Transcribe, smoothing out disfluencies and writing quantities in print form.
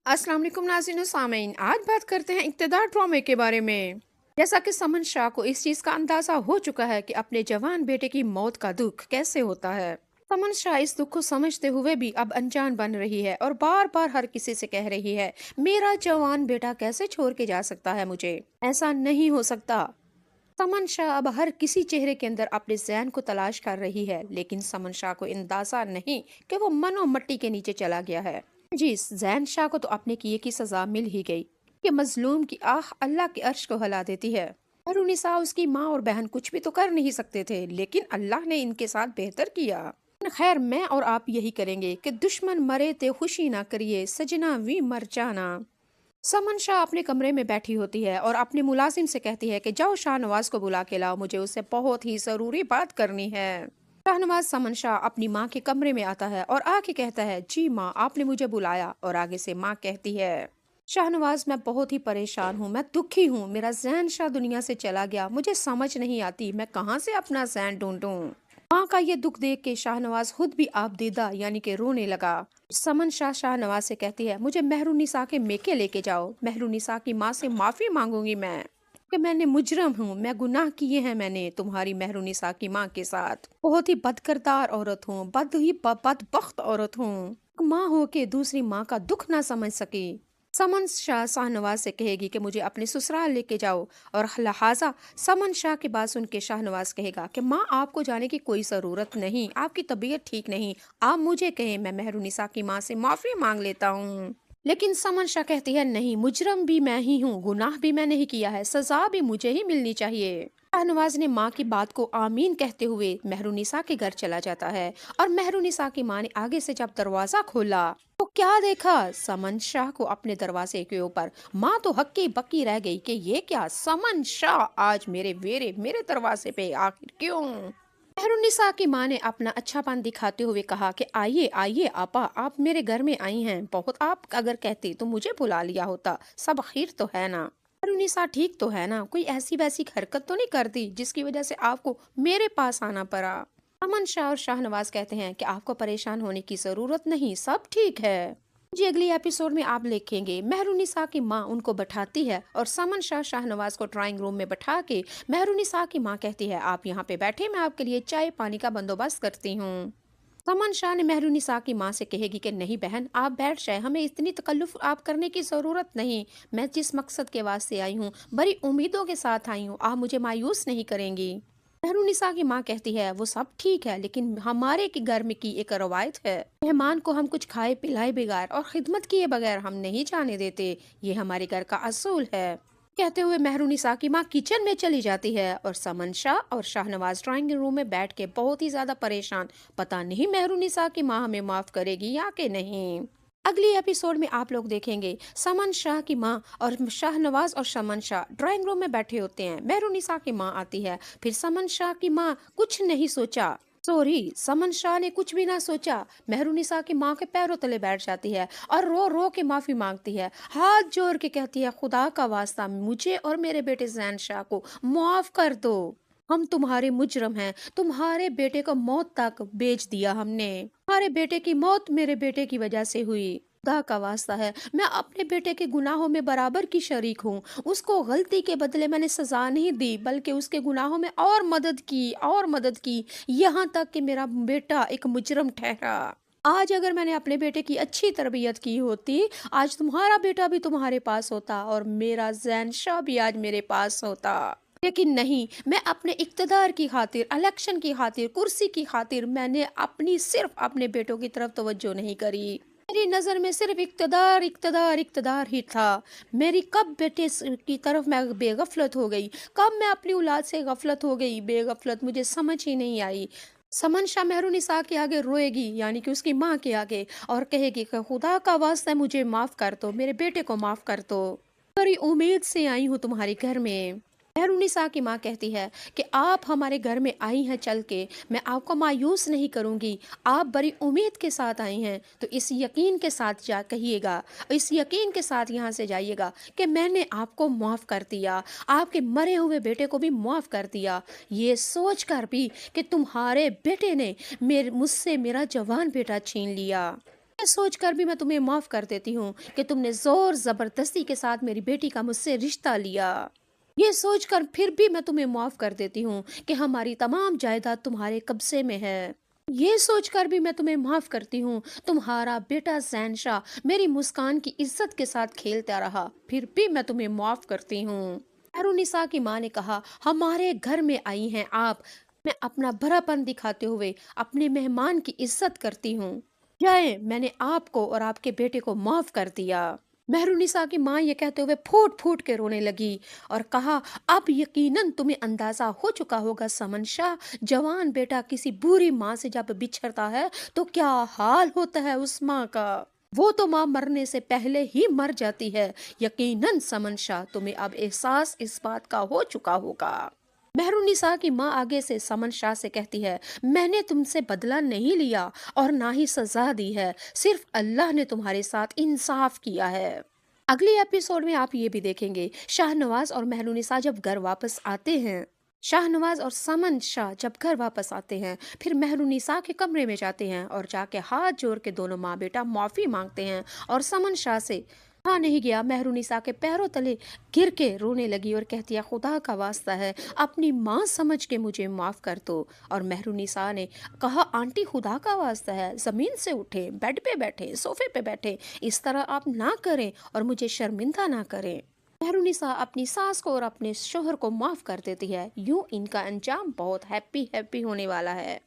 अस्सलाम वालेकुम नाज़रीन और सामीन। आज बात करते हैं इक़्तिदार ड्रामे के बारे में। जैसा कि समन शाह को इस चीज़ का अंदाज़ा हो चुका है कि अपने जवान बेटे की मौत का दुख कैसे होता है। समन शाह इस दुख को समझते हुए भी अब अनजान बन रही है और बार बार हर किसी से कह रही है, मेरा जवान बेटा कैसे छोड़ के जा सकता है मुझे, ऐसा नहीं हो सकता। समन शाह अब हर किसी चेहरे के अंदर अपने ज़हन को तलाश कर रही है, लेकिन समन शाह को अंदाजा नहीं कि वो मनो मट्टी के नीचे चला गया है। जी, जैन शाह को तो अपने किए की सजा मिल ही गई कि मजलूम की आह अल्लाह के अर्श को हिला देती है। और उन्निसा उसकी माँ और बहन कुछ भी तो कर नहीं सकते थे, लेकिन अल्लाह ने इनके साथ बेहतर किया। खैर, मैं और आप यही करेंगे कि दुश्मन मरे ते खुशी ना करिए, सजना वी मर जाना। समन शाह अपने कमरे में बैठी होती है और अपने मुलाजिम से कहती है कि जाओ शाहनवाज को बुला के लाओ, मुझे उससे बहुत ही जरूरी बात करनी है। शाहनवाज समन शाह अपनी माँ के कमरे में आता है और आके कहता है, जी माँ, आपने मुझे बुलाया। और आगे से माँ कहती है, शाहनवाज, मैं बहुत ही परेशान हूँ, मैं दुखी हूँ, मेरा जैन शाह दुनिया से चला गया, मुझे समझ नहीं आती मैं कहाँ से अपना जैन ढूंढूं। माँ का ये दुख देख के शाहनवाज खुद भी आपदीदा यानी कि रोने लगा। समन शाह शाहनवाज से कहती है, मुझे मेहरुनिसा के मेके लेके जाओ, मेहरुनिसा की माँ से माफी मांगूंगी मैं कि मैंने मुजरम हूँ, मैं गुनाह किए हैं मैंने तुम्हारी मेहरुनिसा की माँ के साथ। बहुत ही बदकिरदार औरत हूँ, बदबख्त औरत हूँ, माँ हो के दूसरी माँ का दुख ना समझ सकी। समन शाह शाहनवाज से कहेगी कि मुझे अपने ससुराल लेके जाओ, और लिहाजा समन शाह की बात सुन के शाहनवाज कहेगा कि माँ, आपको जाने की कोई ज़रूरत नहीं, आपकी तबीयत ठीक नहीं, आप मुझे कहें, मैं मेहरुनिसा की माँ से माफ़ी मांग लेता हूँ। लेकिन समन शाह कहती है, नहीं, मुजरम भी मैं ही हूँ, गुनाह भी मैंने ही किया है, सजा भी मुझे ही मिलनी चाहिए। शाहनवाज ने माँ की बात को आमीन कहते हुए मेहरुनिसा के घर चला जाता है। और मेहरुनिसा की माँ ने आगे से जब दरवाजा खोला तो क्या देखा, समन शाह को अपने दरवाजे के ऊपर। माँ तो हक्की बक्की रह गई कि ये क्या, समन शाह आज मेरे दरवाजे पे आखिर क्यों। मेहरुनिसा की माँ ने अपना अच्छापन दिखाते हुए कहा कि आइए आइए आपा, आप मेरे घर में आई हैं, बहुत आप अगर कहती तो मुझे बुला लिया होता, सब खैर तो है ना। मेहरुनिसा ठीक तो है ना, कोई ऐसी वैसी हरकत तो नहीं करती जिसकी वजह से आपको मेरे पास आना पड़ा। अमन शाह और शाहनवाज कहते हैं कि आपको परेशान होने की जरूरत नहीं, सब ठीक है। जी, अगली एपिसोड में आप लिखेंगे मेहरुनिसा की माँ उनको बैठाती है और समन शाह शाहनवाज को ड्राइंग रूम में बैठा के मेहरुनिसा की माँ कहती है, आप यहाँ पे बैठे, मैं आपके लिए चाय पानी का बंदोबस्त करती हूँ। समन शाह ने मेहरुनिसा की माँ से कहेगी कि नहीं बहन, आप बैठ जाए, हमें इतनी तकल्लुफ आप करने की जरूरत नहीं, मैं जिस मकसद के वास्ते आई हूँ, बड़ी उम्मीदों के साथ आई हूँ, आप मुझे मायूस नहीं करेंगी। मेहरुनिसा की माँ कहती है, वो सब ठीक है, लेकिन हमारे के घर में की एक रवायत है, मेहमान को हम कुछ खाए पिलाए बगैर और खिदमत किए बगैर हम नहीं जाने देते, ये हमारे घर का असूल है। कहते हुए मेहरुनिसा की माँ किचन में चली जाती है और समन शाह और शाहनवाज ड्राइंग रूम में बैठ के बहुत ही ज्यादा परेशान, पता नहीं मेहरुनिसा की माँ हमें माफ करेगी या कि नहीं। अगली एपिसोड में आप लोग देखेंगे समन शाह की माँ और शाहनवाज और समन शाह ड्राइंग रूम में बैठे होते हैं, मेहरुनिसा की माँ आती है, फिर समन शाह की माँ कुछ नहीं सोचा, सॉरी, समन शाह ने कुछ भी ना सोचा, मेहरुनिसा की माँ के पैरों तले बैठ जाती है और रो रो के माफी मांगती है, हाथ जोड़ के कहती है, खुदा का वास्ता मुझे और मेरे बेटे जैन शाह को माफ कर दो, हम तुम्हारे मुजरम हैं, तुम्हारे बेटे को मौत तक बेच दिया हमने, तुम्हारे बेटे की मौत मेरे बेटे की वजह से हुई, खुदा का वास्ता है, मैं अपने बेटे के गुनाहों में बराबर की शरीक हूँ, उसको गलती के बदले मैंने सजा नहीं दी बल्कि उसके गुनाहों में और मदद की, यहाँ तक कि मेरा बेटा एक मुजरम ठहरा। आज अगर मैंने अपने बेटे की अच्छी तरबियत की होती, आज तुम्हारा बेटा भी तुम्हारे पास होता और मेरा जैन शाह भी आज मेरे पास होता, लेकिन नहीं, मैं अपने इक्तदार की खातिर, इलेक्शन की खातिर, कुर्सी की खातिर मैंने अपनी सिर्फ अपने बेटों की तरफ तवज्जो नहीं करी, मेरी नजर में सिर्फ इक्तदार इक्तदार इक्तदार ही था। मेरी कब बेटे की तरफ मैं बेगफलत हो गई, कब मैं अपनी औलाद से गफलत हो गई, बेगफलत मुझे समझ ही नहीं आई। समन शाह मेहरुनिसा के आगे रोएगी यानी कि उसकी माँ के आगे और कहेगी कि खुदा का वास्ता मुझे माफ कर दो, मेरे बेटे को माफ कर दो, बड़ी उम्मीद से आई हूँ तुम्हारे घर में। मेहरुनिसा की माँ कहती है कि आप हमारे घर में आई हैं चल के, मैं आपको मायूस नहीं करूंगी, आप बड़ी उम्मीद के साथ आई हैं, तो इस यकीन के साथ जा कहिएगा, इस यकीन के साथ यहाँ से जाइएगा कि मैंने आपको माफ़ कर दिया, आपके मरे हुए बेटे को भी माफ़ कर दिया, ये सोच कर भी कि तुम्हारे बेटे ने मुझसे मेरा जवान बेटा छीन लिया, सोच कर भी मैं तुम्हें माफ कर देती हूँ कि तुमने जोर जबरदस्ती के साथ मेरी बेटी का मुझसे रिश्ता लिया। ये सोचकर फिर भी मैं तुम्हें माफ कर देती हूँ कि हमारी तमाम जायदाद तुम्हारे कब्जे में है। ये सोचकर भी मैं तुम्हें माफ करती हूँ, तुम्हारा बेटा जैनशाह मेरी मुस्कान की इज्जत के साथ खेलता रहा, फिर भी मैं तुम्हें माफ करती हूँ। अरुनिसा की माँ ने कहा, हमारे घर में आई हैं आप, मैं अपना भरापन दिखाते हुए अपने मेहमान की इज्जत करती हूँ। जाए, मैंने आपको और आपके बेटे को माफ कर दिया। मेहरुनिसा की माँ ये कहते हुए फूट फूट के रोने लगी और कहा, अब यकीनन तुम्हें अंदाजा हो चुका होगा समन शाह, जवान बेटा किसी बुरी माँ से जब बिछड़ता है तो क्या हाल होता है उस माँ का। वो तो माँ मरने से पहले ही मर जाती है। यकीनन समन शाह, तुम्हें अब एहसास इस बात का हो चुका होगा। मेहरुनिसा की माँ आगे से समन शाह से कहती है, मैंने तुमसे बदला नहीं लिया और ना ही सजा दी है, सिर्फ अल्लाह ने तुम्हारे साथ इंसाफ किया है। अगले एपिसोड में आप ये भी देखेंगे, शाहनवाज और मेहरुनिसा जब घर वापस आते हैं, शाहनवाज और समन शाह जब घर वापस आते हैं, फिर मेहरुनिसा के कमरे में जाते हैं और जाके हाथ जोड़ के दोनों माँ बेटा माफी मांगते हैं और समन शाह से कहा नहीं गया मेहरुनिसा के पैरों तले गिर के रोने लगी और कहती है, खुदा का वास्ता है, अपनी माँ समझ के मुझे माफ कर दो। और मेहरुनिसा ने कहा, आंटी खुदा का वास्ता है, जमीन से उठे, बेड पे बैठे, सोफे पे बैठे, इस तरह आप ना करें और मुझे शर्मिंदा ना करें। मेहरुनिसा अपनी सास को और अपने शोहर को माफ कर देती है। यूं इनका अंजाम बहुत हैप्पी हैप्पी होने वाला है।